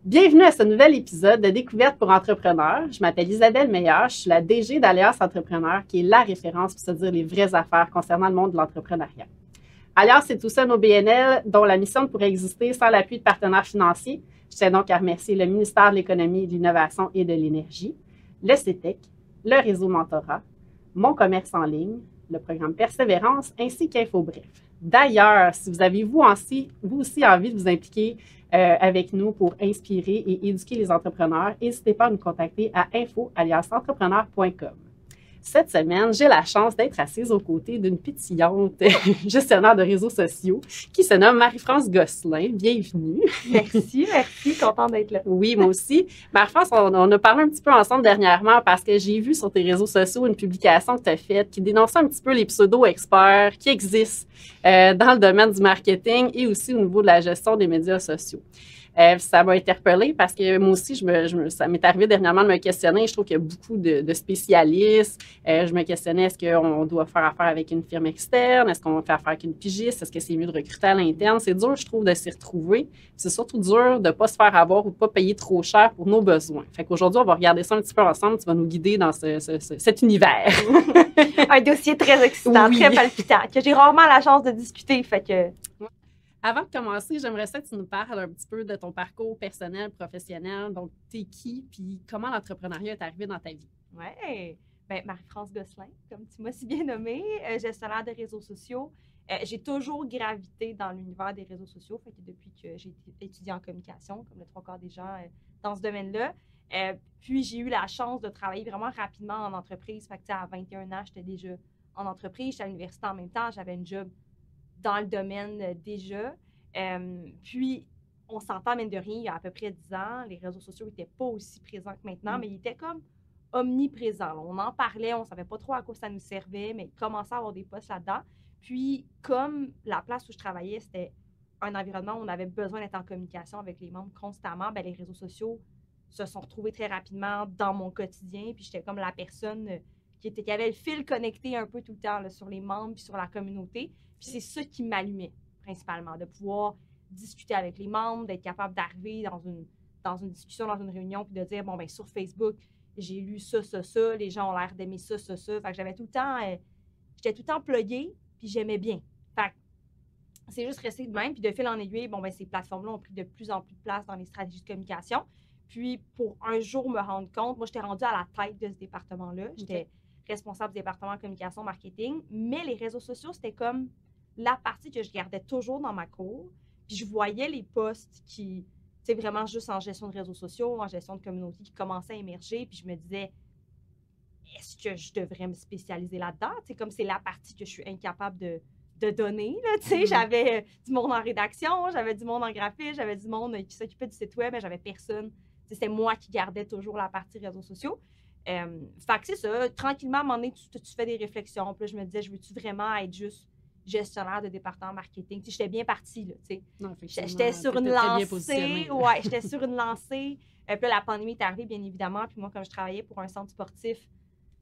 Bienvenue à ce nouvel épisode de Découverte pour entrepreneurs. Je m'appelle Isabelle Meilleur, je suis la DG d'Alias Entrepreneur, qui est la référence pour se dire les vraies affaires concernant le monde de l'entrepreneuriat. Alias, c'est aussi un OBNL dont la mission ne pourrait exister sans l'appui de partenaires financiers. Je tiens donc à remercier le ministère de l'Économie, de l'Innovation et de l'Énergie, le CETEC, le réseau Mentorat, Mon commerce en ligne, le programme Persévérance ainsi qu'InfoBref. D'ailleurs, si vous avez vous aussi envie de vous impliquer avec nous pour inspirer et éduquer les entrepreneurs, n'hésitez pas à nous contacter à info@aliasentrepreneur.com. Cette semaine, j'ai la chance d'être assise aux côtés d'une pétillante gestionnaire de réseaux sociaux qui se nomme Marie-France Gosselin. Bienvenue. Merci, contente d'être là. Oui, moi aussi. Marie-France, on a parlé un petit peu ensemble dernièrement parce que j'ai vu sur tes réseaux sociaux une publication que tu as faite qui dénonçait un petit peu les pseudo-experts qui existent dans le domaine du marketing et aussi au niveau de la gestion des médias sociaux. Ça m'a interpellée parce que moi aussi, ça m'est arrivé dernièrement de me questionner. Je trouve qu'il y a beaucoup de spécialistes. Je me questionnais, est-ce qu'on doit faire affaire avec une firme externe? Est-ce qu'on fait affaire avec une pigiste? Est-ce que c'est mieux de recruter à l'interne? C'est dur, je trouve, de s'y retrouver. C'est surtout dur de ne pas se faire avoir ou de ne pas payer trop cher pour nos besoins. Fait qu'aujourd'hui, on va regarder ça un petit peu ensemble. Tu vas nous guider dans cet univers. Un dossier très excitant, oui. Très palpitant, que j'ai rarement la chance de discuter. Fait que... Avant de commencer, j'aimerais ça que tu nous parles un petit peu de ton parcours personnel, professionnel. Donc, t'es qui, puis comment l'entrepreneuriat est arrivé dans ta vie? Oui, bien, Marie-France Gosselin, comme tu m'as si bien nommée, gestionnaire de réseaux sociaux. J'ai toujours gravité dans l'univers des réseaux sociaux, fait que depuis que j'ai étudié en communication, comme le 3/4 des gens dans ce domaine-là. Puis, j'ai eu la chance de travailler vraiment rapidement en entreprise. Fait que, à 21 ans, j'étais déjà en entreprise. J'étais à l'université en même temps. J'avais une job dans le domaine déjà. Puis, on s'entend, mine de rien, il y a à peu près 10 ans, les réseaux sociaux n'étaient pas aussi présents que maintenant, mais ils étaient comme omniprésents. On en parlait, on ne savait pas trop à quoi ça nous servait, mais il commençait à avoir des postes là-dedans. Puis, comme la place où je travaillais, c'était un environnement où on avait besoin d'être en communication avec les membres constamment, bien, les réseaux sociaux se sont retrouvés très rapidement dans mon quotidien. Puis, j'étais comme la personne qui avait le fil connecté un peu tout le temps là, sur les membres puis sur la communauté. Puis c'est ça qui m'allumait principalement, de pouvoir discuter avec les membres, d'être capable d'arriver dans une discussion, dans une réunion, puis de dire, bon, bien sur Facebook, j'ai lu ça, les gens ont l'air d'aimer ça. Fait que j'avais tout le temps, j'étais tout le temps pluguée, puis j'aimais bien. Fait que c'est juste resté de même, puis de fil en aiguille, bon, bien ces plateformes-là ont pris de plus en plus de place dans les stratégies de communication. Puis pour un jour me rendre compte, moi, j'étais rendue à la tête de ce département-là. J'étais responsable du département communication marketing, mais les réseaux sociaux, c'était comme la partie que je gardais toujours dans ma cour. Puis je voyais les postes qui, tu sais, vraiment juste en gestion de réseaux sociaux, en gestion de communauté qui commençaient à émerger. Puis je me disais, est-ce que je devrais me spécialiser là-dedans? Tu sais, comme c'est la partie que je suis incapable de donner, là, tu sais. J'avais du monde en rédaction, j'avais du monde en graphisme, j'avais du monde qui s'occupait du site web, mais j'avais personne. Tu sais, c'était moi qui gardais toujours la partie réseaux sociaux. Fait que c'est ça, tranquillement, à un moment donné, tu fais des réflexions. Puis là, je me disais, je veux-tu vraiment être juste gestionnaire de département marketing? Tu sais, j'étais bien partie, là, tu sais. J'étais sur une lancée. Ouais, j'étais sur une lancée. Puis là, la pandémie est arrivée, bien évidemment. Puis moi, comme je travaillais pour un centre sportif,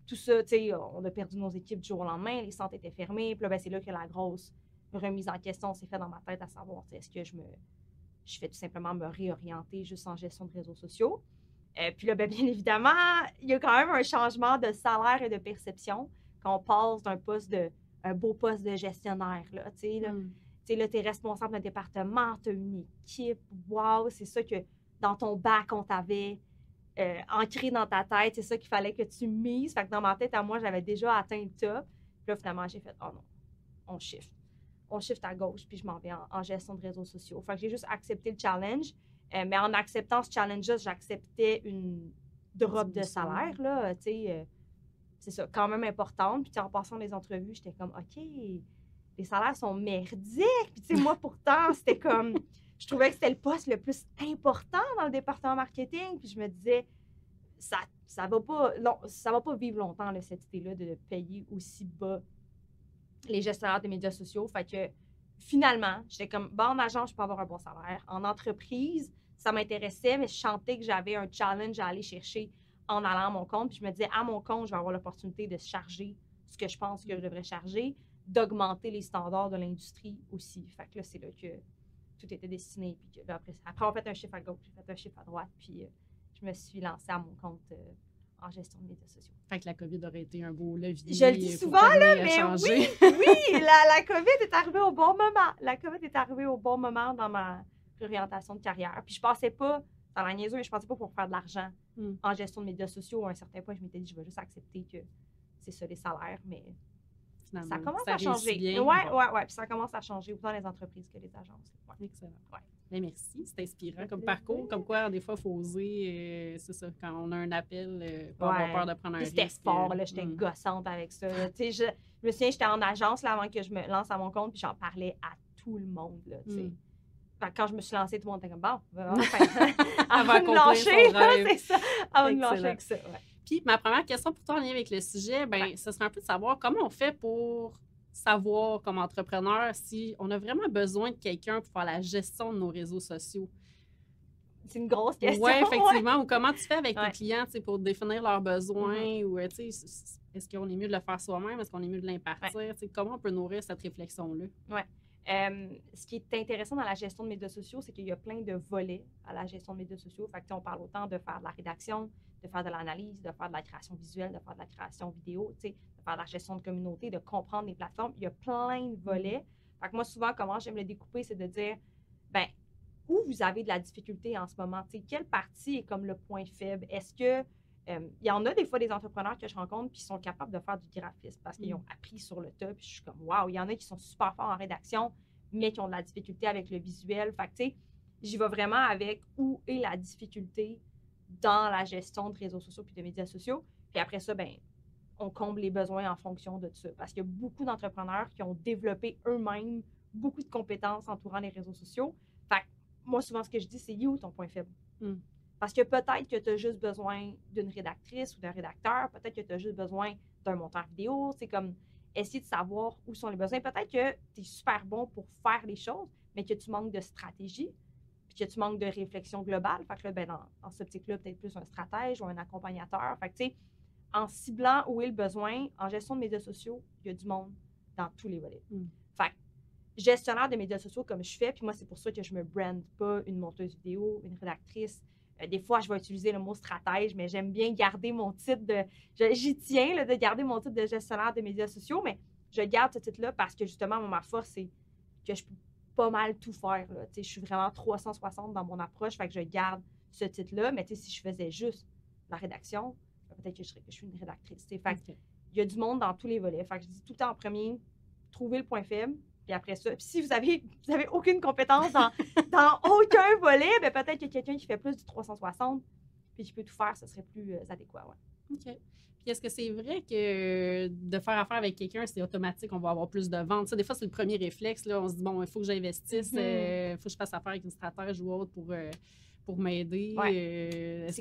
tout ça, tu sais, on a perdu nos équipes du jour au lendemain. Les centres étaient fermés. Puis là, ben, c'est là que la grosse remise en question s'est faite dans ma tête à savoir, est-ce que je fais tout simplement me réorienter juste en gestion de réseaux sociaux? Puis là, bien évidemment, il y a quand même un changement de salaire et de perception quand on passe un beau poste de gestionnaire. Là, tu sais, là, tu es responsable d'un département, tu as une équipe. Wow, c'est ça que dans ton bac, on t'avait ancré dans ta tête. C'est ça qu'il fallait que tu mises. Fait que dans ma tête, à moi, j'avais déjà atteint le top. Puis là, finalement, j'ai fait, oh non, on shift. On shift à gauche, puis je m'en vais en gestion de réseaux sociaux. Fait que j'ai juste accepté le challenge. Mais en acceptant ce challenge-là, j'acceptais une drop de salaire, là, tu sais, c'est ça, quand même importante. Puis en passant les entrevues, j'étais comme, OK, les salaires sont merdiques. Puis tu sais, moi, pourtant, c'était comme, je trouvais que c'était le poste le plus important dans le département marketing. Puis je me disais, ça va pas vivre longtemps, là, cette idée-là de payer aussi bas les gestionnaires de médias sociaux. Fait que finalement, j'étais comme, bon, en agence, je peux avoir un bon salaire. En entreprise, ça m'intéressait, mais je sentais que j'avais un challenge à aller chercher en allant à mon compte. Puis je me disais, à mon compte, je vais avoir l'opportunité de charger ce que je pense que je devrais charger, d'augmenter les standards de l'industrie aussi. Fait que là, c'est là que tout était destiné. Puis là, après, on fait un chiffre à gauche, j'ai fait un chiffre à droite, puis je me suis lancée à mon compte en gestion de médias sociaux. Fait que la COVID aurait été un beau levier. Je le dis souvent, là, mais oui, la COVID est arrivée au bon moment. La COVID est arrivée au bon moment dans ma réorientation de carrière. Puis je pensais pas, dans la niaiseuse, je pensais pas pour faire de l'argent en gestion de médias sociaux. À un certain point, je m'étais dit, je vais juste accepter que c'est ça les salaires, mais finalement, ça commence à changer. Ouais. Puis ça commence à changer autant les entreprises que les agences. Ouais. Excellent. Ouais. Mais merci, c'est inspirant comme parcours. Comme quoi, des fois, il faut oser. C'est ça, quand on a un appel, pas avoir peur de prendre un risque. C'était fort, là, j'étais gossante avec ça. Je me souviens, j'étais en agence là, avant que je me lance à mon compte, puis j'en parlais à tout le monde. Là, quand je me suis lancée, tout le monde était comme bon, avant de me lâcher, c'est ça. Avant de me lâcher avec ça. Ouais. Puis, ma première question pour toi en lien avec le sujet, ce serait un peu de savoir comment on fait pour savoir, comme entrepreneur, si on a vraiment besoin de quelqu'un pour faire la gestion de nos réseaux sociaux. C'est une grosse question. Oui, effectivement. Ou comment tu fais avec tes clients pour définir leurs besoins? Ou est-ce qu'on est mieux de le faire soi-même? Est-ce qu'on est mieux de l'impartir? Comment on peut nourrir cette réflexion-là? Oui. Ce qui est intéressant dans la gestion de médias sociaux, c'est qu'il y a plein de volets à la gestion de médias sociaux. Fait que, on parle autant de faire de la rédaction, de faire de l'analyse, de faire de la création visuelle, de faire de la création vidéo, de faire de la gestion de communauté, de comprendre les plateformes. Il y a plein de volets. Fait que moi, souvent, comment j'aime le découper, c'est de dire, où vous avez de la difficulté en ce moment? Quelle partie est comme le point faible? Est-ce que il y en a des fois des entrepreneurs que je rencontre qui sont capables de faire du graphisme parce qu'ils ont appris sur le tas. Puis je suis comme, waouh, il y en a qui sont super forts en rédaction, mais qui ont de la difficulté avec le visuel. Fait que, tu sais, j'y vais vraiment avec où est la difficulté dans la gestion de réseaux sociaux puis de médias sociaux. Puis après ça, on comble les besoins en fonction de ça. Parce qu'il y a beaucoup d'entrepreneurs qui ont développé eux-mêmes beaucoup de compétences entourant les réseaux sociaux. Fait que moi, souvent, ce que je dis, c'est où ton point faible? Parce que peut-être que tu as juste besoin d'une rédactrice ou d'un rédacteur, peut-être que tu as juste besoin d'un monteur vidéo. C'est comme essayer de savoir où sont les besoins. Peut-être que tu es super bon pour faire les choses, mais que tu manques de stratégie, puis que tu manques de réflexion globale. Fait que là, dans ce optique-là, peut-être plus un stratège ou un accompagnateur. Fait que, tu sais, en ciblant où est le besoin, en gestion de médias sociaux, il y a du monde dans tous les volets. Fait que, gestionnaire de médias sociaux comme je fais, puis moi, c'est pour ça que je me brande pas une monteuse vidéo, une rédactrice. Des fois, je vais utiliser le mot stratège, mais j'aime bien garder mon titre de... J'y tiens, là, de garder mon titre de gestionnaire de médias sociaux, mais je garde ce titre-là parce que, justement, ma force, c'est que je peux pas mal tout faire. Là. Je suis vraiment 360 dans mon approche, fait que je garde ce titre-là, mais si je faisais juste la rédaction, peut-être que je suis une rédactrice. Fait que, il y a du monde dans tous les volets. Fait que je dis tout le temps en premier, trouver le point faible. Puis après ça, puis si vous avez aucune compétence dans aucun volet, peut-être qu'il y a quelqu'un qui fait plus du 360 puis qui peut tout faire, ce serait plus adéquat. Ouais. OK. Puis est-ce que c'est vrai que de faire affaire avec quelqu'un, c'est automatique, on va avoir plus de ventes? Ça, des fois, c'est le premier réflexe. Là, on se dit, bon, il faut que j'investisse, il faut que je fasse affaire avec une stratège ou autre pour m'aider. Est-ce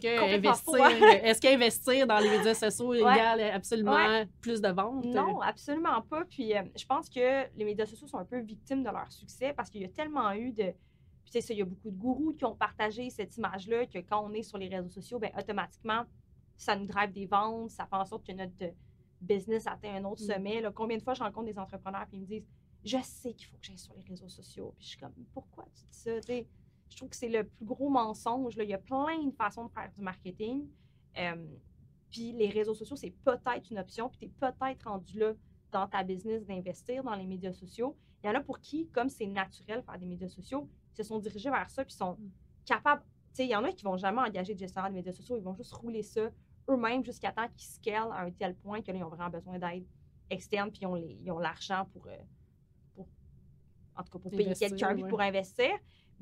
qu'investir dans les médias sociaux égale absolument plus de ventes? Non, absolument pas. Puis je pense que les médias sociaux sont un peu victimes de leur succès parce qu'il y a tellement eu de... Puis tu sais, il y a beaucoup de gourous qui ont partagé cette image-là que quand on est sur les réseaux sociaux, automatiquement, ça nous drive des ventes, ça fait en sorte que notre business atteint un autre sommet. Là. Combien de fois je rencontre des entrepreneurs et ils me disent « Je sais qu'il faut que j'aille sur les réseaux sociaux. » Puis je suis comme « Pourquoi tu dis ça? » Je trouve que c'est le plus gros mensonge. Là. Il y a plein de façons de faire du marketing. Puis les réseaux sociaux, c'est peut-être une option. Puis tu es peut-être rendu là dans ta business d'investir dans les médias sociaux. Il y en a pour qui, comme c'est naturel faire des médias sociaux, ils se sont dirigés vers ça puis sont capables. Tu sais, il y en a qui ne vont jamais engager de gestionnaire de médias sociaux. Ils vont juste rouler ça eux-mêmes jusqu'à temps qu'ils scalent à un tel point que là, ils ont vraiment besoin d'aide externe puis ils ont l'argent pour payer quelqu'un puis pour investir.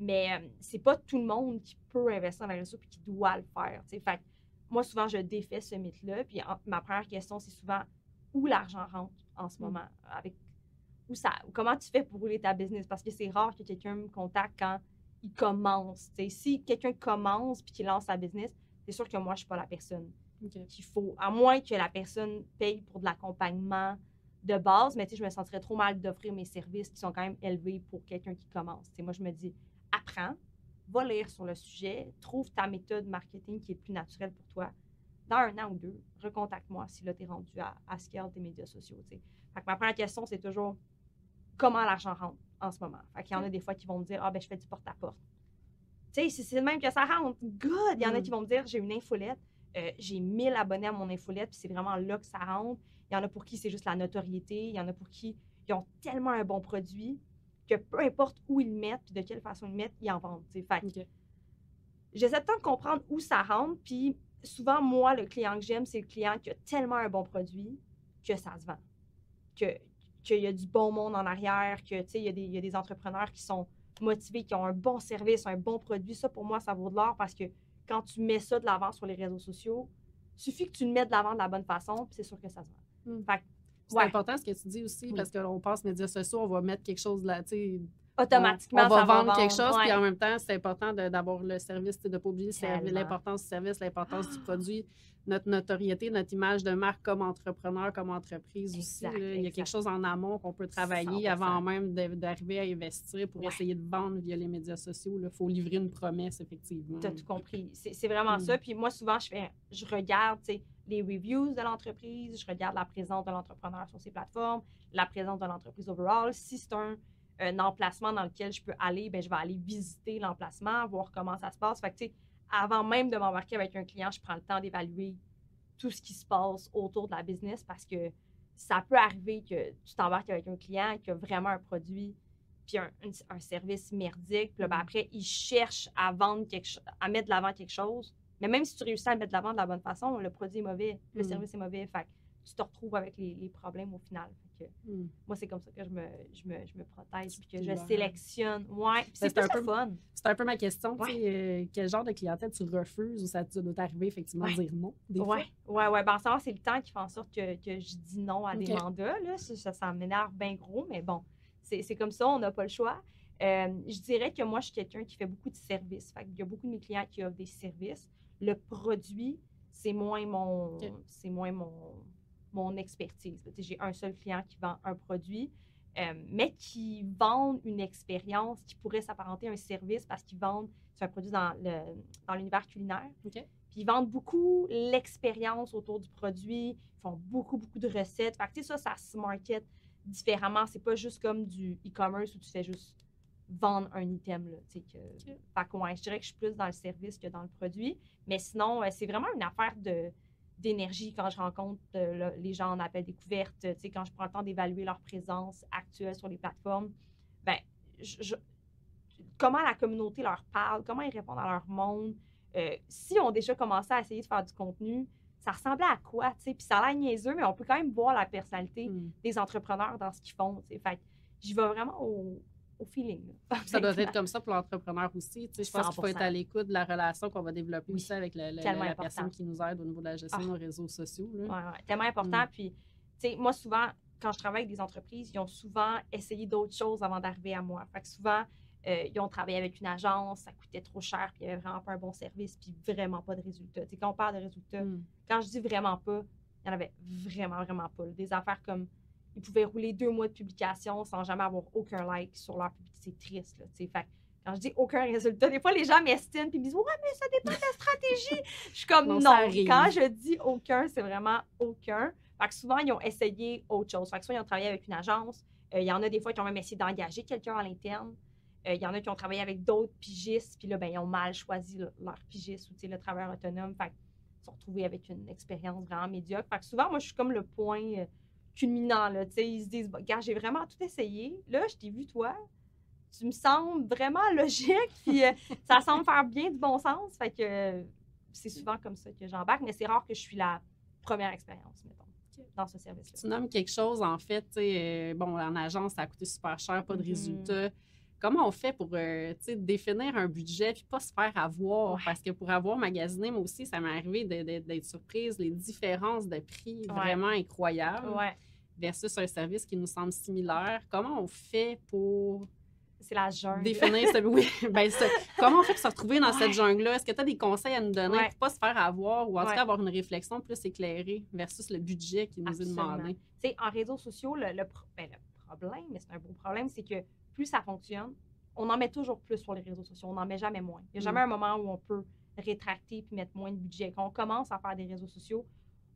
Mais c'est pas tout le monde qui peut investir dans les réseaux puis qui doit le faire. T'sais. Fait que moi, souvent, je défais ce mythe-là. Puis ma première question, c'est souvent où l'argent rentre en ce moment? Comment tu fais pour rouler ta business? Parce que c'est rare que quelqu'un me contacte quand il commence. T'sais. Si quelqu'un commence puis qu'il lance sa business, c'est sûr que moi, je suis pas la personne qu'il faut. À moins que la personne paye pour de l'accompagnement de base, mais je me sentirais trop mal d'offrir mes services qui sont quand même élevés pour quelqu'un qui commence. T'sais, moi, je me dis, apprends, va lire sur le sujet, trouve ta méthode marketing qui est plus naturelle pour toi. Dans 1 an ou 2, recontacte-moi si là, tu es rendu à scale tes médias sociaux. T'sais. Fait que ma première question, c'est toujours comment l'argent rentre en ce moment. Fait qu'il y en a des fois qui vont me dire, ah, ben je fais du porte-à-porte. Tu sais, c'est le même que ça rentre. Good! Il y en a qui vont me dire, j'ai une infolette, j'ai 1000 abonnés à mon infolette, puis c'est vraiment là que ça rentre. Il y en a pour qui c'est juste la notoriété. Il y en a pour qui ils ont tellement un bon produit que peu importe où ils le mettent, puis de quelle façon ils le mettent, ils en vendent. Fait que j'essaie de temps de comprendre où ça rentre, puis souvent, moi, le client que j'aime, c'est le client qui a tellement un bon produit que ça se vend. Qu'il y a du bon monde en arrière, que, tu sais, il y a des entrepreneurs qui sont motivés, qui ont un bon service, un bon produit. Ça, pour moi, ça vaut de l'or parce que quand tu mets ça de l'avant sur les réseaux sociaux, il suffit que tu le mettes de l'avant de la bonne façon, puis c'est sûr que ça se vend. Fait que, c'est important ce que tu dis aussi, parce qu'on passe médias sociaux, on va mettre quelque chose là, tu sais. Automatiquement, on va vendre quelque chose, ouais. puis en même temps, c'est important d'avoir le service, de ne pas oublier l'importance du service, l'importance du produit, notre notoriété, notre image de marque comme entrepreneur, comme entreprise aussi. Il y a quelque chose en amont qu'on peut travailler 100%. Avant même d'arriver à investir pour essayer de vendre via les médias sociaux. Il faut livrer une promesse, effectivement. Tu as tout compris. C'est vraiment ça. Puis moi, souvent, je regarde les reviews de l'entreprise, je regarde la présence de l'entrepreneur sur ses plateformes, la présence de l'entreprise overall. Si c'est un emplacement dans lequel je peux aller, ben je vais aller visiter l'emplacement, voir comment ça se passe. Fait que, tu sais, avant même de m'embarquer avec un client, je prends le temps d'évaluer tout ce qui se passe autour de la business parce que ça peut arriver que tu t'embarques avec un client qui a vraiment un produit puis un service merdique. Puis là, ben après, il cherche à vendre à mettre de l'avant quelque chose. Mais même si tu réussis à le mettre de l'avant de la bonne façon, le produit est mauvais, le service est mauvais. Fait que tu te retrouves avec les problèmes au final. Moi, c'est comme ça que je me protège puis que je sélectionne. Ouais, c'est plus le fun. C'est un peu ma question. Quel genre de clientèle tu refuses ou ça doit t'arriver effectivement de dire non des fois? Ouais. Ben, en ce moment, c'est le temps qui fait en sorte que je dis non à des mandats. Là. Ça m'énerve bien gros, mais bon, c'est comme ça, on n'a pas le choix. Je dirais que moi, je suis quelqu'un qui fait beaucoup de services. Fait qu'il y a beaucoup de mes clients qui offrent des services. Le produit, c'est moins mon expertise. J'ai un seul client qui vend un produit, mais qui vend une expérience qui pourrait s'apparenter à un service parce qu'ils vendent, c'est un produit dans l'univers culinaire. Puis ils vendent beaucoup l'expérience autour du produit, ils font beaucoup de recettes. Fait que, ça se market différemment. C'est pas juste comme du e-commerce où tu fais juste vendre un item. Là, fait que, je dirais que je suis plus dans le service que dans le produit. Mais sinon, c'est vraiment une affaire d'énergie quand je rencontre les gens en appel découverte, quand je prends le temps d'évaluer leur présence actuelle sur les plateformes, ben, comment la communauté leur parle, comment ils répondent à leur monde. Si on a déjà commencé à essayer de faire du contenu, ça ressemblait à quoi, puis ça a l'air niaiseux, mais on peut quand même voir la personnalité des entrepreneurs dans ce qu'ils font, fait que j'y vais vraiment au feeling. Là. Ça doit être comme ça pour l'entrepreneur aussi. Je pense qu'il faut être à l'écoute de la relation qu'on va développer aussi avec la personne qui nous aide au niveau de la gestion de nos réseaux sociaux. Oui, tellement important. Puis, moi, souvent, quand je travaille avec des entreprises, ils ont souvent essayé d'autres choses avant d'arriver à moi. Fait que souvent, ils ont travaillé avec une agence, ça coûtait trop cher, puis il n'y avait vraiment pas un bon service, puis vraiment pas de résultats. Quand on parle de résultats, quand je dis vraiment pas, il n'y en avait vraiment pas. Des affaires comme ils pouvaient rouler 2 mois de publication sans jamais avoir aucun like sur leur publicité. C'est triste, là, fait que quand je dis aucun résultat, des fois, les gens m'estinent et me disent « Ouais, mais ça dépend de la stratégie! » Je suis comme « Non, quand je dis aucun, c'est vraiment aucun. » Fait que souvent, ils ont essayé autre chose. Fait que soit ils ont travaillé avec une agence, il y en a des fois qui ont même essayé d'engager quelqu'un à l'interne. Il y en a qui ont travaillé avec d'autres pigistes, puis là, ben, ils ont mal choisi leur pigiste ou le travailleur autonome. Fait qu'ils se sont retrouvés avec une expérience vraiment médiocre. Fait que souvent, moi, je suis comme le point culminant, là, ils se disent, regarde, j'ai vraiment tout essayé, là, je t'ai vu, toi, tu me sembles vraiment logique, puis ça semble faire bien du bon sens, fait que c'est souvent comme ça que j'embarque, mais c'est rare que je suis la première expérience, mettons, dans ce service-là. Tu nommes quelque chose, en fait, bon, en agence, ça a coûté super cher, pas de résultats. Comment on fait pour définir un budget puis pas se faire avoir? Parce que pour avoir magasiné, moi aussi, ça m'est arrivé d'être surprise, les différences de prix vraiment incroyables versus un service qui nous semble similaire. Comment on fait pour c'est la jungle. Définir comment on fait pour se retrouver dans cette jungle-là? Est-ce que tu as des conseils à nous donner pour ne pas se faire avoir ou en tout cas avoir une réflexion plus éclairée versus le budget qui nous est demandé? En réseaux sociaux, le problème, mais c'est un beau problème, c'est que plus ça fonctionne, on en met toujours plus sur les réseaux sociaux. On n'en met jamais moins. Il n'y a jamais un moment où on peut rétracter puis mettre moins de budget. Quand on commence à faire des réseaux sociaux,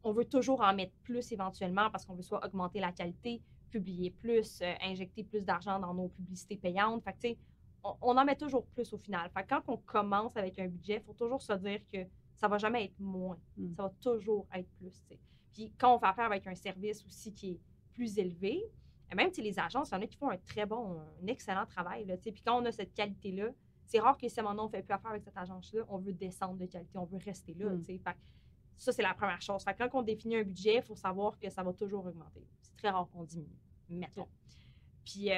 on veut toujours en mettre plus éventuellement parce qu'on veut soit augmenter la qualité publier plus, injecter plus d'argent dans nos publicités payantes. Fait que, tu sais, on en met toujours plus au final. Fait que quand on commence avec un budget, il faut toujours se dire que ça va jamais être moins. Ça va toujours être plus, tu sais. Puis quand on fait affaire avec un service aussi qui est plus élevé, même les agences, il y en a qui font un excellent travail, là, tu sais. Puis quand on a cette qualité-là, c'est rare que si à un moment donné, on ne fait plus affaire avec cette agence-là, on veut descendre de qualité, on veut rester là, tu sais. Fait que ça, c'est la première chose. Fait que quand on définit un budget, il faut savoir que ça va toujours augmenter. C'est très rare qu'on diminue, mettons. Puis,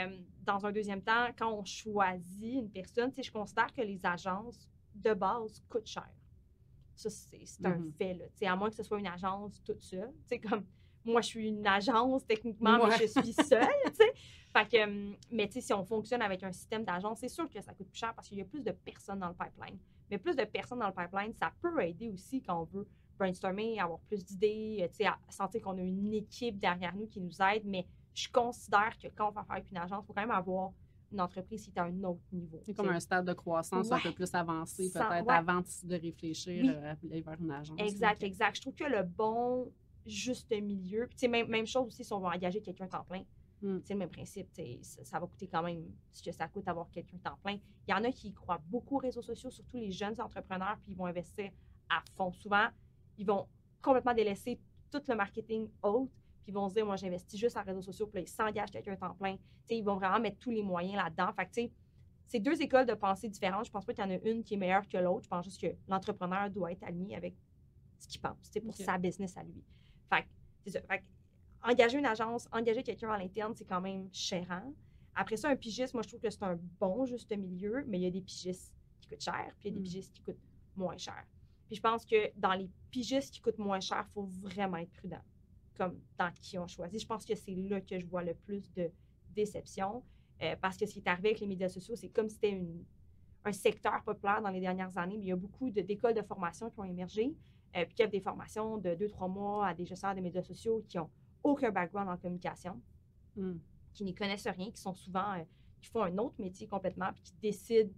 dans un deuxième temps, quand on choisit une personne, je considère que les agences, de base, coûtent cher. Ça, c'est un fait, là. À moins que ce soit une agence toute seule. Comme moi, je suis une agence, techniquement, mais je suis seule, Fait que, mais si on fonctionne avec un système d'agence, c'est sûr que ça coûte plus cher parce qu'il y a plus de personnes dans le pipeline. Mais plus de personnes dans le pipeline, ça peut aider aussi quand on veut brainstormer, avoir plus d'idées, à sentir qu'on a une équipe derrière nous qui nous aide. Mais je considère que quand on va faire avec une agence, il faut quand même avoir une entreprise qui est à un autre niveau. C'est comme un stade de croissance un peu plus avancé, peut-être, avant de réfléchir à aller vers une agence. Exact. Je trouve que le bon juste milieu, puis même chose aussi si on va engager quelqu'un temps plein. C'est le même principe. Ça va coûter quand même ce que ça coûte d'avoir quelqu'un temps plein. Il y en a qui croient beaucoup aux réseaux sociaux, surtout les jeunes entrepreneurs, puis ils vont investir à fond. Souvent, ils vont complètement délaisser tout le marketing haute, puis ils vont se dire, moi, j'investis juste en réseaux sociaux, puis là, ils s'engagent quelqu'un temps plein. Ils vont vraiment mettre tous les moyens là-dedans. Fait que, c'est deux écoles de pensée différentes. Je pense pas qu'il y en a une qui est meilleure que l'autre. Je pense juste que l'entrepreneur doit être aligné avec ce qu'il pense, pour sa business à lui. Fait que, c'est ça. Fait que, engager une agence, engager quelqu'un à l'interne, c'est quand même chérant. Après ça, un pigiste, moi, je trouve que c'est un bon juste milieu, mais il y a des pigistes qui coûtent cher, puis il y a des pigistes qui coûtent moins cher. Puis je pense que dans les pigistes qui coûtent moins cher, il faut vraiment être prudent, comme dans qui on choisit. Je pense que c'est là que je vois le plus de déception, parce que ce qui est arrivé avec les médias sociaux, c'est comme si c'était un secteur populaire dans les dernières années, mais il y a beaucoup d'écoles de formation qui ont émergé, puis qui offrent des formations de 2-3 mois à des gestionnaires de médias sociaux qui ont aucun background en communication, qui n'y connaissent rien, qui sont souvent, qui font un autre métier complètement, puis qui décident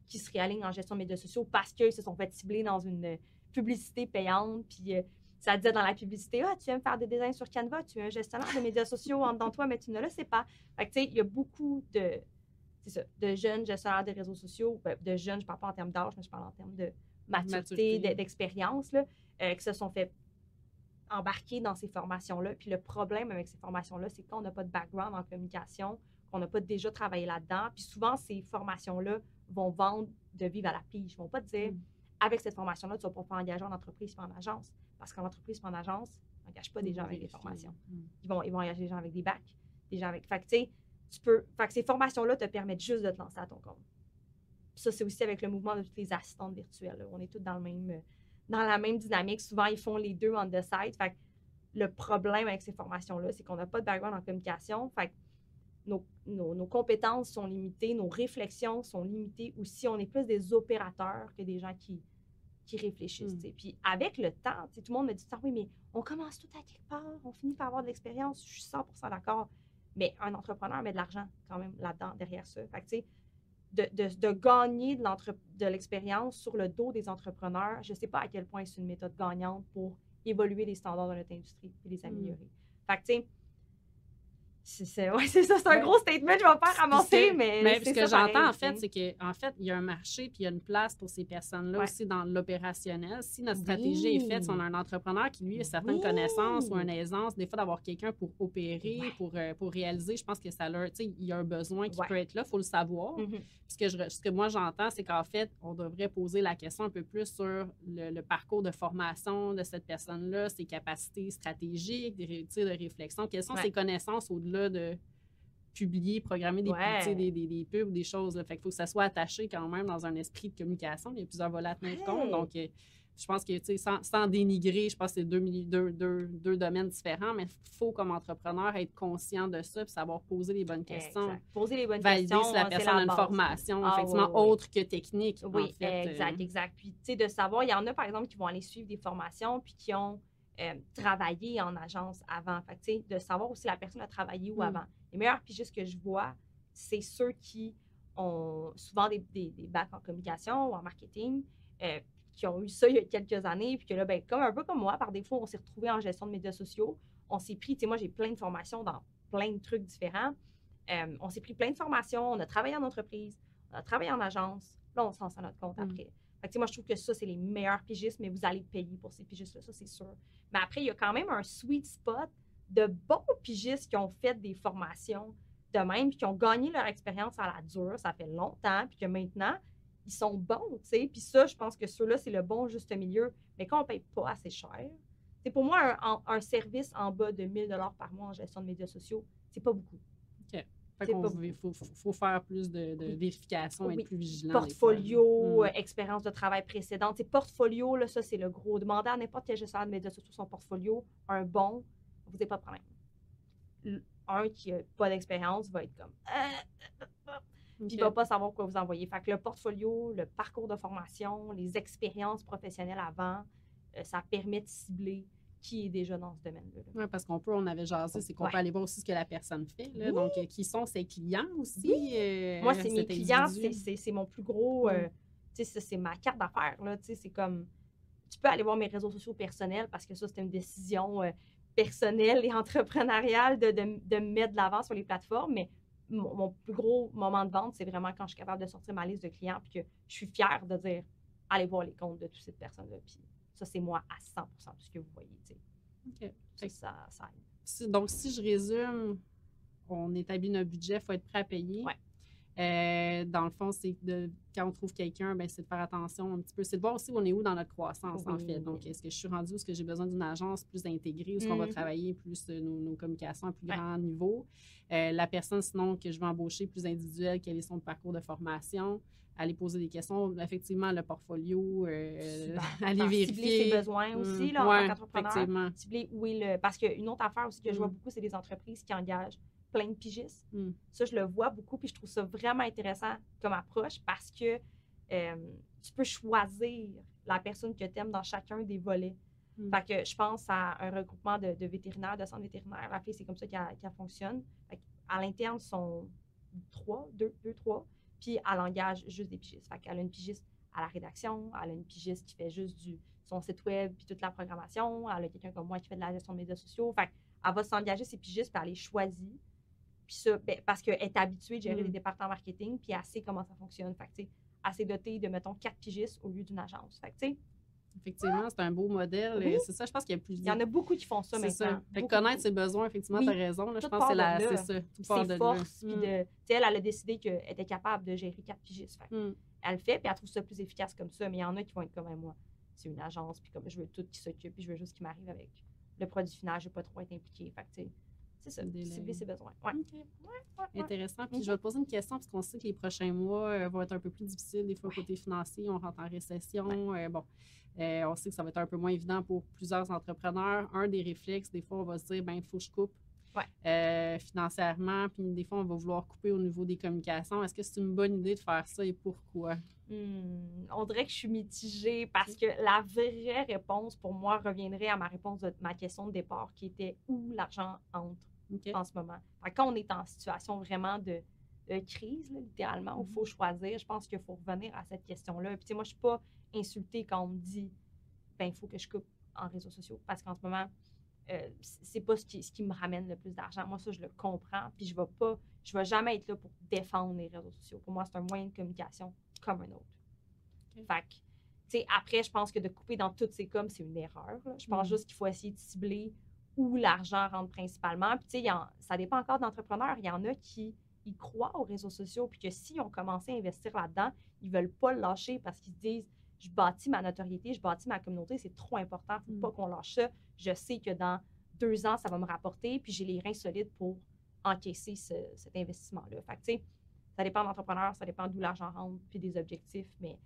qu'ils se réalignent en gestion de médias sociaux parce qu'ils se sont fait cibler dans une publicité payante, puis ça disait dans la publicité, tu aimes faire des designs sur Canva, tu es un gestionnaire de médias sociaux en dedans de toi, mais tu ne le sais pas. Fait que, il y a beaucoup de jeunes gestionnaires de réseaux sociaux, de jeunes, je ne parle pas en termes d'âge, mais je parle en termes de maturité. D'expérience, qui se sont fait embarquer dans ces formations-là. Puis le problème avec ces formations-là, c'est qu'on n'a pas de background en communication, qu'on n'a pas déjà travaillé là-dedans. Puis souvent, ces formations-là vont vendre de vivre à la pige. Ils ne vont pas te dire, avec cette formation-là, tu ne vas pas engager en entreprise ou en agence. Parce qu'en entreprise ou en agence, on n'engage pas des gens avec des formations. Ils vont engager des gens avec des bacs, des gens avec... Fait que, tu sais, fait que ces formations-là te permettent juste de te lancer à ton compte. Puis ça, c'est aussi avec le mouvement de toutes les assistantes virtuelles. Là. On est tous dans la même dynamique. Souvent, ils font les deux on the side. Fait que le problème avec ces formations-là, c'est qu'on n'a pas de background en communication. Fait que nos compétences sont limitées, nos réflexions sont limitées aussi. On est plus des opérateurs que des gens qui réfléchissent. Puis avec le temps, tout le monde me dit « Oui, mais on commence tout à quelque part, on finit par avoir de l'expérience. » Je suis 100% d'accord. Mais un entrepreneur met de l'argent quand même là-dedans, derrière ça. Fait que, tu sais, de gagner de l'expérience sur le dos des entrepreneurs, je ne sais pas à quel point c'est une méthode gagnante pour évoluer les standards de notre industrie et les améliorer. Fait que, tu sais, c'est ça, c'est un gros statement, je vais pas ramasser, mais ce que j'entends, en fait, c'est qu'en fait, il y a un marché puis il y a une place pour ces personnes-là aussi dans l'opérationnel. Si notre stratégie est faite, si on a un entrepreneur qui, lui, a certaines connaissances ou une aisance, des fois, d'avoir quelqu'un pour opérer, pour réaliser, je pense que ça leur, tu sais, il y a un besoin qui peut être là, il faut le savoir. Ce que moi, j'entends, c'est qu'en fait, on devrait poser la question un peu plus sur le parcours de formation de cette personne-là, ses capacités stratégiques, de réflexion, quelles sont ses connaissances au-delà de publier, programmer des pubs ou des choses. Là. Fait qu'il faut que ça soit attaché quand même dans un esprit de communication. Il y a plusieurs volets à tenir compte. Donc, je pense que, sans dénigrer, je pense que c'est deux domaines différents, mais il faut, comme entrepreneur, être conscient de ça et savoir poser les bonnes questions. Exact. Poser les bonnes valider questions, si la personne a une formation, effectivement, autre que technique. Oui, en fait. exact. Puis, tu sais, de savoir, il y en a, par exemple, qui vont aller suivre des formations puis qui ont travaillé en agence avant. Fait que, tu sais, de savoir aussi la personne a travaillé où avant. Les meilleurs pigistes que je vois, c'est ceux qui ont souvent des bacs en communication ou en marketing, qui ont eu ça il y a quelques années, puis que là, un peu comme moi, par défaut, on s'est retrouvés en gestion de médias sociaux. On s'est pris, tu sais, moi, j'ai plein de formations dans plein de trucs différents. On s'est pris plein de formations, on a travaillé en entreprise, on a travaillé en agence. Là, on se lance à notre compte après. Fait que, moi, je trouve que ça, c'est les meilleurs pigistes, mais vous allez payer pour ces pigistes-là, ça, c'est sûr. Mais après, il y a quand même un sweet spot de bons pigistes qui ont fait des formations de même, puis qui ont gagné leur expérience à la dure, ça fait longtemps, puis que maintenant, ils sont bons, tu sais. Puis ça, je pense que ceux-là, c'est le bon juste milieu. Mais quand on ne paye pas assez cher, c'est pour moi, un service en bas de 1 000 $ par mois en gestion de médias sociaux, c'est pas beaucoup. OK. Il faut faire plus de vérification, être plus vigilant. Portfolio, expérience de travail précédente. Portfolio, là, ça, c'est le gros. Demandez à n'importe quel gestionnaire de médias sociaux son portfolio, un bon, vous n'avez pas de problème. Un qui n'a pas d'expérience va être comme... Puis il ne va pas savoir quoi vous envoyer. Fait que le portfolio, le parcours de formation, les expériences professionnelles avant, ça permet de cibler qui est déjà dans ce domaine-là. Oui, parce on avait jasé, c'est qu'on peut aller voir aussi ce que la personne fait. Là. Donc, qui sont ses clients aussi? Oui. Moi, c'est mes clients, c'est mon plus gros... c'est ma carte d'affaires. C'est comme... Tu peux aller voir mes réseaux sociaux personnels parce que ça, c'était une décision personnelle et entrepreneuriale de me mettre de l'avant sur les plateformes, mais mon plus gros moment de vente, c'est vraiment quand je suis capable de sortir ma liste de clients puis que je suis fière de dire allez voir les comptes de toutes ces personnes-là. Puis ça, c'est moi à 100% de ce que vous voyez. OK. Ça aide. Donc, si je résume, on établit notre budget, il faut être prêt à payer. Ouais. Dans le fond, c'est quand on trouve quelqu'un, c'est de faire attention un petit peu. C'est de voir aussi où on est où dans notre croissance, en fait. Donc, est-ce que je suis rendue, est-ce que j'ai besoin d'une agence plus intégrée, est-ce qu'on va travailler plus nos communications à plus grand niveau? La personne, sinon, que je vais embaucher plus individuelle, quel est son parcours de formation? Aller poser des questions, effectivement, le portfolio, aller vérifier. Cibler ses besoins aussi, là, en tant qu'entrepreneur. Effectivement. Cibler où est le... Parce qu'une autre affaire aussi que je vois beaucoup, c'est des entreprises qui engagent plein de pigistes. Ça, je le vois beaucoup, puis je trouve ça vraiment intéressant comme approche parce que tu peux choisir la personne que tu aimes dans chacun des volets. Fait que je pense à un regroupement de vétérinaires, de centres vétérinaires. La fille, c'est comme ça qu'elle fonctionne. Fait à l'interne, sont 2, 3, puis elle engage juste des pigistes. Fait qu'elle a une pigiste à la rédaction, elle a une pigiste qui fait juste son site web puis toute la programmation, elle a quelqu'un comme moi qui fait de la gestion de médias sociaux. Fait qu'elle va s'engager ses pigistes, puis elle les choisit. Puis ça, parce qu'elle est habituée de gérer des départements marketing, puis elle sait comment ça fonctionne. Fait que, tu sais, elle s'est dotée de, mettons, 4 pigistes au lieu d'une agence. Fait que, tu sais. Effectivement, c'est un beau modèle. C'est ça, je pense qu'il y a plus. Il y en a beaucoup qui font ça maintenant. Ça. Fait que connaître ses besoins, effectivement, tu as raison. Là, je pense que c'est ça. Tout part de forces. Puis elle a décidé qu'elle était capable de gérer 4 pigistes. Fait elle le fait, puis elle trouve ça plus efficace comme ça. Mais il y en a qui vont être comme moi. C'est une agence, puis comme je veux tout qui s'occupe, puis je veux juste qu'il m'arrive avec le produit final, je ne veux pas trop être impliquée. Fait que, tu sais. C'est ça, cibler ses besoins. Ouais. Intéressant. Puis je vais te poser une question, parce qu'on sait que les prochains mois vont être un peu plus difficiles, des fois côté financier, on rentre en récession. On sait que ça va être un peu moins évident pour plusieurs entrepreneurs. Un des réflexes, des fois, on va se dire, il faut que je coupe financièrement, puis des fois, on va vouloir couper au niveau des communications. Est-ce que c'est une bonne idée de faire ça et pourquoi? On dirait que je suis mitigée parce que la vraie réponse pour moi reviendrait à ma réponse de ma question de départ qui était où l'argent entre en ce moment. Quand on est en situation vraiment de crise, là, littéralement, où il faut choisir, je pense qu'il faut revenir à cette question-là. Puis, moi, je ne suis pas insultée quand on me dit il faut que je coupe en réseaux sociaux parce qu'en ce moment, c'est pas ce qui me ramène le plus d'argent. Moi, ça, je le comprends. Puis, je vais jamais être là pour défendre les réseaux sociaux. Pour moi, c'est un moyen de communication comme un autre. Fait que, tu sais, après, je pense que de couper dans toutes ces coms, c'est une erreur. Là. Je pense juste qu'il faut essayer de cibler où l'argent rentre principalement. Puis, tu sais, ça dépend encore d'entrepreneurs. Il y en a qui y croient aux réseaux sociaux, puis que s'ils ont commencé à investir là-dedans, ils veulent pas le lâcher parce qu'ils se disent je bâtis ma notoriété, je bâtis ma communauté, c'est trop important, il ne faut pas qu'on lâche ça. Je sais que dans 2 ans, ça va me rapporter, puis j'ai les reins solides pour encaisser cet investissement-là. Fait que, tu sais, ça dépend de l'entrepreneur, ça dépend d'où l'argent rentre, puis des objectifs, mais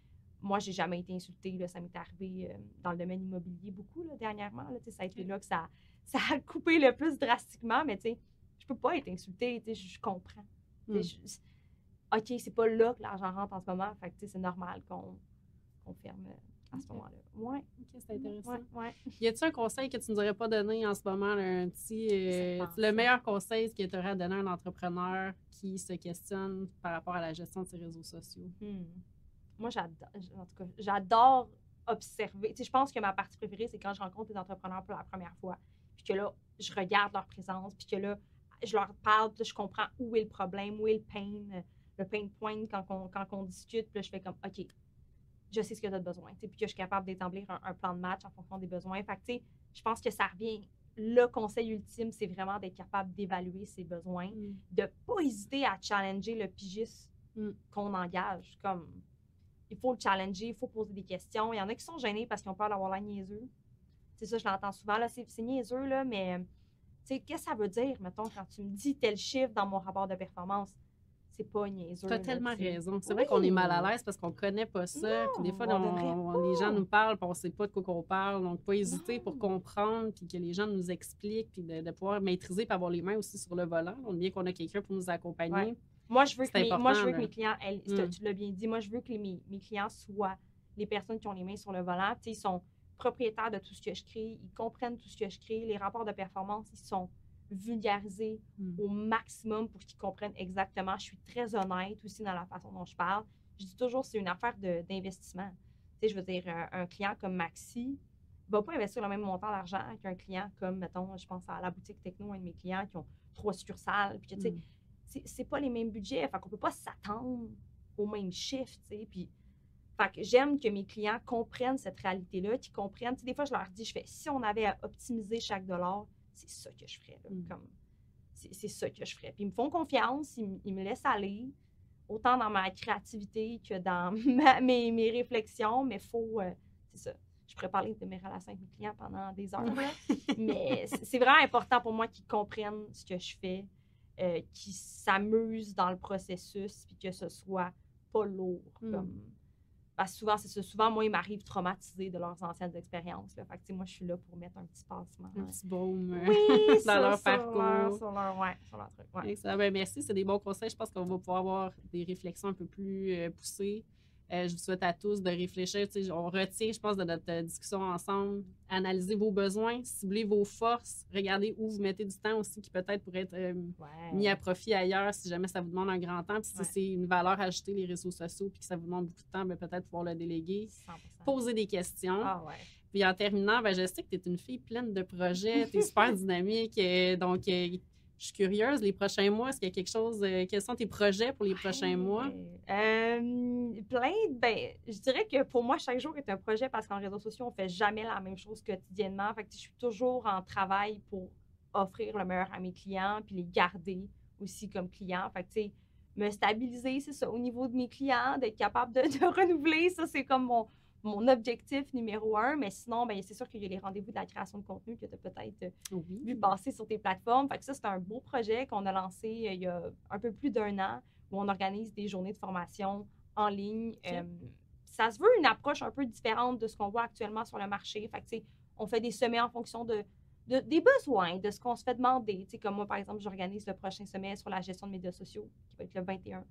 moi, j'ai jamais été insultée. Là, ça m'est arrivé dans le domaine immobilier beaucoup là, dernièrement. Là, ça a été là que ça a coupé le plus drastiquement, mais tu sais, je peux pas être insultée, je comprends. OK, c'est pas là que l'argent rentre en ce moment, fait que c'est normal qu'on ferme à ce moment-là. Ouais. OK, c'est intéressant. Ouais. Y a-t-il un conseil que tu ne nous aurais pas donné en ce moment, là, un petit, le meilleur conseil que tu aurais à donner à un entrepreneur qui se questionne par rapport à la gestion de ses réseaux sociaux? Moi, j'adore observer. Je pense que ma partie préférée, c'est quand je rencontre des entrepreneurs pour la première fois. Puis que là, je regarde leur présence. Puis que là, je leur parle, puis là, je comprends où est le problème, où est le pain point quand on discute. Puis là, je fais comme, OK, je sais ce que tu as besoin. Puis que je suis capable d'établir un plan de match en fonction des besoins. Fait que, je pense que ça revient. Le conseil ultime, c'est vraiment d'être capable d'évaluer ses besoins, de ne pas hésiter à challenger le pigiste qu'on engage. Comme, il faut le challenger, il faut poser des questions. Il y en a qui sont gênés parce qu'ils ont peur d'avoir l'air niaiseux. C'est ça, je l'entends souvent. Là, c'est niaiseux, là, mais qu'est-ce que ça veut dire, mettons, quand tu me dis tel chiffre dans mon rapport de performance? C'est pas niaiseux. Tu as tellement raison. C'est vrai qu'on est mal à l'aise parce qu'on ne connaît pas ça. Puis des fois, les gens nous parlent et on ne sait pas de quoi qu'on parle. Donc, pas hésiter pour comprendre puis que les gens nous expliquent puis de pouvoir maîtriser et avoir les mains aussi sur le volant. Donc, bien qu'on a quelqu'un pour nous accompagner. Ouais. Moi, je veux que mes clients, tu l'as bien dit, moi, je veux que mes clients soient les personnes qui ont les mains sur le volant. Ils sont propriétaires de tout ce que je crée. Ils comprennent tout ce que je crée. Les rapports de performance, ils sont vulgariser au maximum pour qu'ils comprennent exactement. Je suis très honnête aussi dans la façon dont je parle. Je dis toujours c'est une affaire d'investissement. Je veux dire, un client comme Maxi ne va pas investir le même montant d'argent qu'un client comme, mettons, je pense à la boutique Techno, un de mes clients qui ont 3 succursales. Puis, c'est pas les mêmes budgets. Fait qu'on peut pas s'attendre au même chiffre. Puis, fait que j'aime que mes clients comprennent cette réalité-là, qu'ils comprennent. Des fois, je leur dis, si on avait à optimiser chaque dollar, c'est ça que je ferais. C'est ça que je ferais. Puis ils me font confiance, ils me laissent aller, autant dans ma créativité que dans mes réflexions, mais c'est ça. Je pourrais parler de mes relations avec mes clients pendant des heures, mais c'est vraiment important pour moi qu'ils comprennent ce que je fais, qu'ils s'amusent dans le processus, puis que ce soit pas lourd. Parce que souvent, c'est ça. Souvent, moi, ils m'arrivent traumatisés de leurs anciennes expériences. Là. Fait que, moi, je suis là pour mettre un petit pansement. Un petit baume dans leur parcours. Sur leur truc. Ouais. Ben, merci, c'est des bons conseils. Je pense qu'on va pouvoir avoir des réflexions un peu plus poussées. Je vous souhaite à tous de réfléchir. On retient, je pense, de notre discussion ensemble, analyser vos besoins, cibler vos forces, regardez où vous mettez du temps aussi qui peut-être pourrait être mis à profit ailleurs si jamais ça vous demande un grand temps. Puis si c'est une valeur ajoutée, les réseaux sociaux, puis que ça vous demande beaucoup de temps, bien, peut-être pouvoir le déléguer. 100%. Poser des questions. Puis en terminant, ben, je sais que tu es une fille pleine de projets, tu es super dynamique. Donc, je suis curieuse, les prochains mois, est-ce qu'il y a quelque chose, quels sont tes projets pour les prochains mois? Je dirais que pour moi, chaque jour est un projet parce qu'en réseaux sociaux, on ne fait jamais la même chose quotidiennement. Fait que je suis toujours en travail pour offrir le meilleur à mes clients puis les garder aussi comme clients. Fait que, me stabiliser, c'est ça, au niveau de mes clients, d'être capable de renouveler, ça, c'est comme mon objectif numéro 1, mais sinon, c'est sûr qu'il y a les rendez-vous de la création de contenu que tu as peut-être vu passer sur tes plateformes. Fait que ça, c'est un beau projet qu'on a lancé il y a un peu plus d'1 an, où on organise des journées de formation en ligne. Ça se veut une approche un peu différente de ce qu'on voit actuellement sur le marché. Fait que, on fait des sommets en fonction des besoins, de ce qu'on se fait demander. Comme moi, par exemple, j'organise le prochain sommet sur la gestion de médias sociaux, qui va être le 21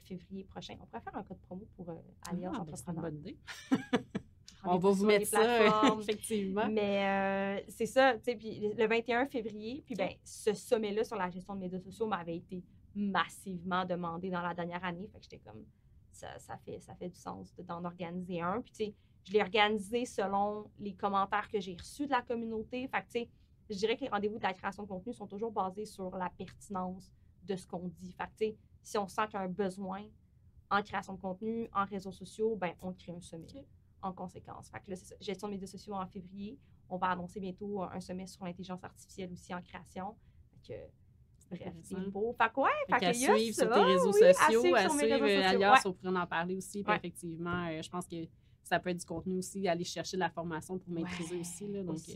février prochain. On pourrait faire un code promo pour Alliance Entrepreneur. C'est une bonne idée. On va vous mettre ça, effectivement. Mais c'est ça, tu sais, puis le 21 février, puis ce sommet-là sur la gestion de médias sociaux m'avait été massivement demandé dans la dernière année. Fait que j'étais comme, ça fait du sens d'en organiser un. Puis, tu sais, je l'ai organisé selon les commentaires que j'ai reçus de la communauté. Fait que, tu sais, je dirais que les rendez-vous de la création de contenu sont toujours basés sur la pertinence de ce qu'on dit. Fait que, tu sais, si on sent qu'il y a un besoin en création de contenu, en réseaux sociaux, on crée un sommet en conséquence. Fait que là, c'est ça. Gestion de médias sociaux en février. On va annoncer bientôt un sommet sur l'intelligence artificielle aussi en création. Fait que, bref, c'est beau. Fait que, fait qu'à suivre sur tes réseaux sociaux, à suivre Alliance, on pourrait en parler aussi. Puis effectivement, je pense que ça peut être du contenu aussi, aller chercher de la formation pour maîtriser aussi. Là, donc, ça,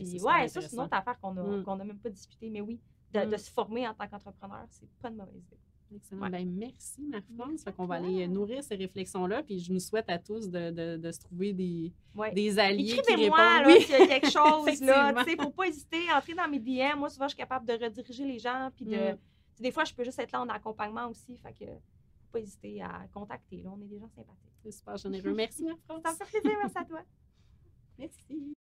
c'est une autre affaire qu'on n'a même pas discuté. Mais oui, de se former en tant qu'entrepreneur, c'est pas une mauvaise idée. Excellent. Ben, merci, Marie-France. On va aller nourrir ces réflexions-là. Puis je nous souhaite à tous de se trouver des alliés qui répondent. Écrivez-moi s'il y a quelque chose. Il ne faut pas hésiter à entrer dans mes DM. Moi, souvent, je suis capable de rediriger les gens. Puis des fois, je peux juste être là en accompagnement aussi. Fait que faut pas hésiter à contacter. Là, on est des gens sympathiques. C'est super généreux. Merci, Marie-France. Ça me fait plaisir. Merci à toi. Merci.